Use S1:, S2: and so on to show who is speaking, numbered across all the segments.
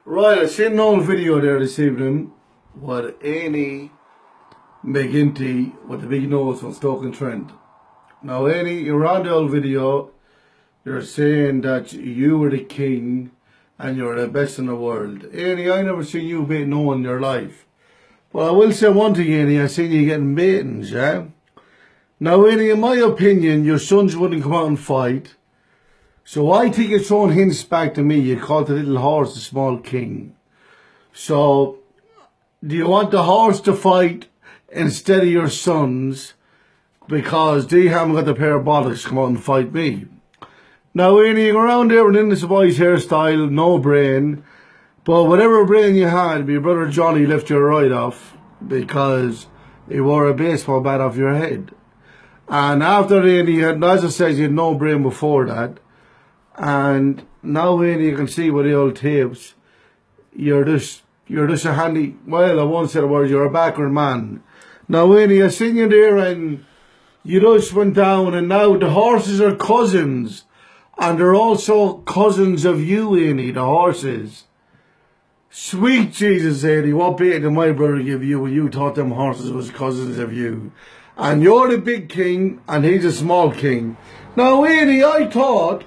S1: Right, I seen an old video there this evening with Amy McGinley with the big nose from Stoke-on-Trent. Now, Amy, you're on the old video. You're saying that you were the king and you're the best in the world. Amy, I never seen you beat no one in your life. But I will say one thing, Amy, I seen you getting beatings, yeah? Now, Amy, in my opinion, your sons wouldn't come out and fight. So I think it's throwing hints back to me. You called the little horse the small king. So, do you want the horse to fight instead of your sons because they haven't got the pair of bollocks to come out and fight me? Now, when you go around there and in this boy's hairstyle, no brain, but whatever brain you had, your brother Johnny left your right off because he wore a baseball bat off your head. And after that, he had, as I said, you had no brain before that. And now when you can see with the old tapes, you're just a handy, well, I won't say the word, you're a backward man. Now when I seen you there and you just went down and now the horses are cousins. And they're also cousins of you, Annie, the horses. Sweet Jesus, Annie, what beating did my brother give you when you thought them horses was cousins of you? And you're the big king and he's a small king. Now Annie, I thought,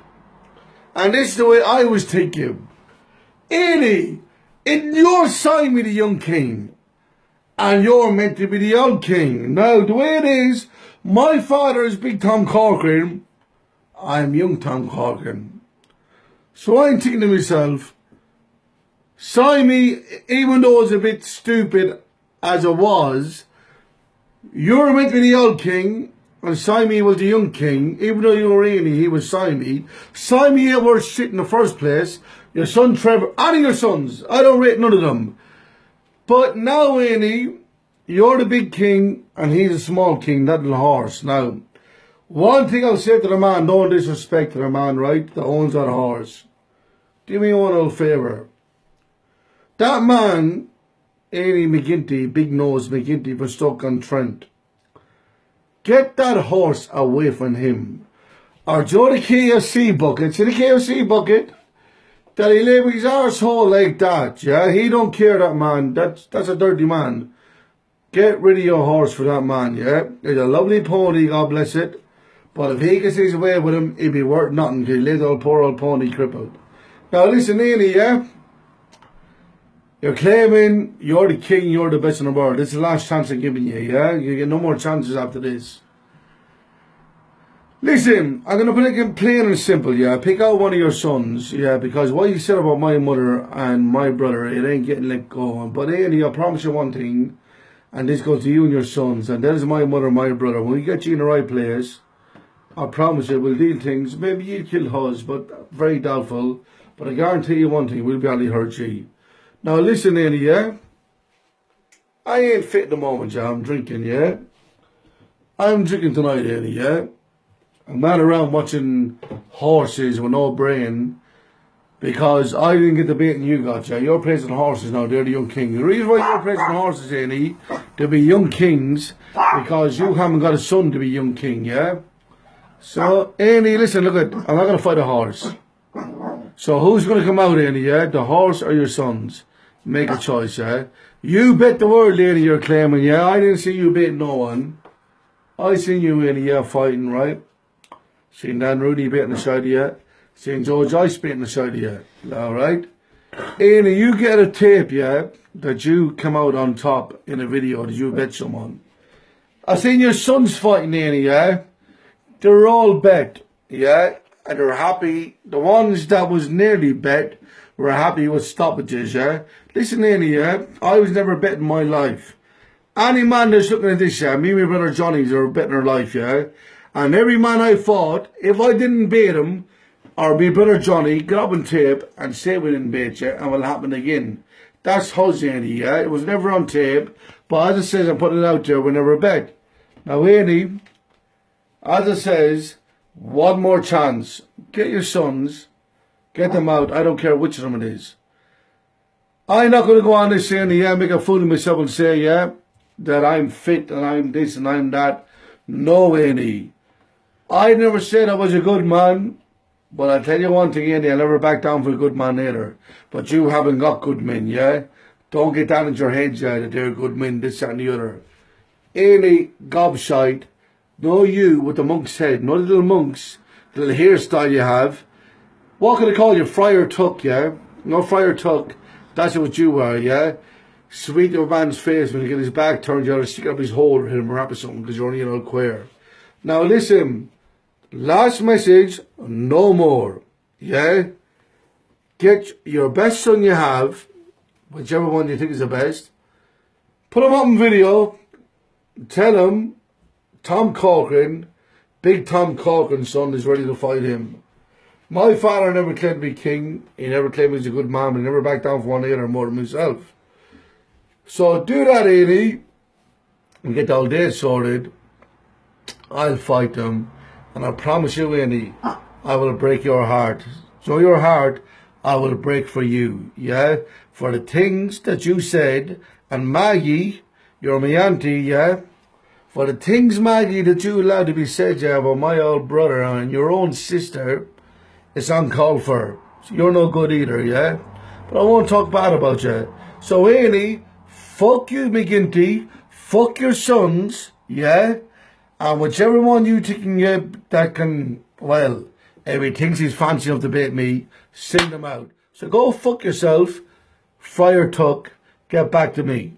S1: and this is the way I was thinking. Annie, you're Simon the young king. And you're meant to be the old king. Now, the way it is, my father is Big Tom Corcoran. I'm young Tom Corcoran. So I'm thinking to myself, Simon, even though it's a bit stupid as it was, you're meant to be the old king. And Simon was the young king, even though you were Annie, he was Simon. Simon ain't worth shit in the first place. Your son Trevor, any of your sons, I don't rate none of them. But now, Annie, you're the big king and he's a small king, that little horse. Now, one thing I'll say to the man, no disrespect to the man, right, that owns that horse. Do me one little favour. That man, Amy McGinley, Big Nose McGinley from Stoke-on-Trent, get that horse away from him. Or Joe the KFC bucket. See the KFC bucket? That he lay with his arsehole like that, yeah? He don't care, that man. That's a dirty man. Get rid of your horse for that man, yeah? He's a lovely pony, God bless it. But if he gets his way with him, he'd be worth nothing. He'd leave the poor old pony crippled. Now listen, Annie, yeah? You're claiming you're the king, you're the best in the world. This is the last chance I'm giving you, yeah? You get no more chances after this. Listen, I'm going to put it plain and simple, yeah? Pick out one of your sons, yeah? Because what you said about my mother and my brother, it ain't getting let go. But Annie, I promise you one thing, and this goes to you and your sons, and that is my mother and my brother. When we get you in the right place, I promise you we'll deal things. Maybe you'll kill us, but very doubtful. But I guarantee you one thing, we'll be able to hurt you. Now listen, Annie, yeah? I ain't fit at the moment, yeah? I'm drinking, yeah? I'm drinking tonight, Annie, yeah? I'm not around watching horses with no brain because I didn't get the beating you got, yeah? You're praising horses now, they're the young king. The reason why you're praising horses, Annie, they'll be young kings because you haven't got a son to be young king, yeah? So, Annie, listen, look at, I'm not going to fight a horse. So who's going to come out, Annie, yeah? The horse or your sons? Make a choice, yeah? You bet the world, Annie, you're claiming, yeah? I didn't see you beat no one. I seen you, Annie, yeah, fighting, right? Seen Dan Rudy beating the side of you. Seen Joe Joyce beating the side of you. Alright? Annie, you get a tape, yeah? That you come out on top in a video that you bet someone. I seen your sons fighting, Annie, yeah? They're all bet, yeah? And they're happy. The ones that was nearly bet were happy with stoppages, yeah? Listen, Annie, yeah? I was never betting my life. Any man that's looking at this, yeah? Me and my brother Johnny's are betting our life, yeah? And every man I fought, if I didn't beat him, or my brother Johnny, get up on tape and say we didn't beat you, and it will happen again. That's his, Annie, yeah? It was never on tape, but as it says, I'm putting it out there, we never bet. Now, Annie, as it says, one more chance. Get your sons. Get them out. I don't care which of them it is. I'm not going to go on this saying, yeah, make a fool of myself and say, yeah, that I'm fit and I'm this and I'm that. No, Annie. I never said I was a good man. But I tell you one thing, Andy, I'll never back down for a good man either. But you haven't got good men, yeah? Don't get that into your head, yeah, that they're good men, this, that, and the other. Any gobshite, no you with the monk's head, no little monks, the little hairstyle you have. What can I call you? Friar Tuck, yeah? No Friar Tuck. That's what you are, yeah? Sweet your man's face when you get his back turned, you ought to stick up his hole or hit him rap or something because you're only an old queer. Now listen, last message, no more, yeah? Get your best son you have, whichever one you think is the best, put him up in video, tell him Tom Corcoran, big Tom Corcoran's son is ready to fight him. My father never claimed to be king. He never claimed he was a good man. He never backed down for one either more than himself. So do that, Amy, and get the whole day sorted. I'll fight them. And I promise you, Amy, I will break your heart. So your heart, I will break for you, yeah? For the things that you said. And Maggie, you're my auntie, yeah? For the things, Maggie, that you allowed to be said, yeah, about my old brother and your own sister, it's uncalled for. So you're no good either, yeah? But I won't talk bad about you. So, Amy, fuck you, McGinley. Fuck your sons, yeah? And whichever one you think that can, well, if he thinks he's fancy enough to bait me, send them out. So go fuck yourself, Friar Tuck, get back to me.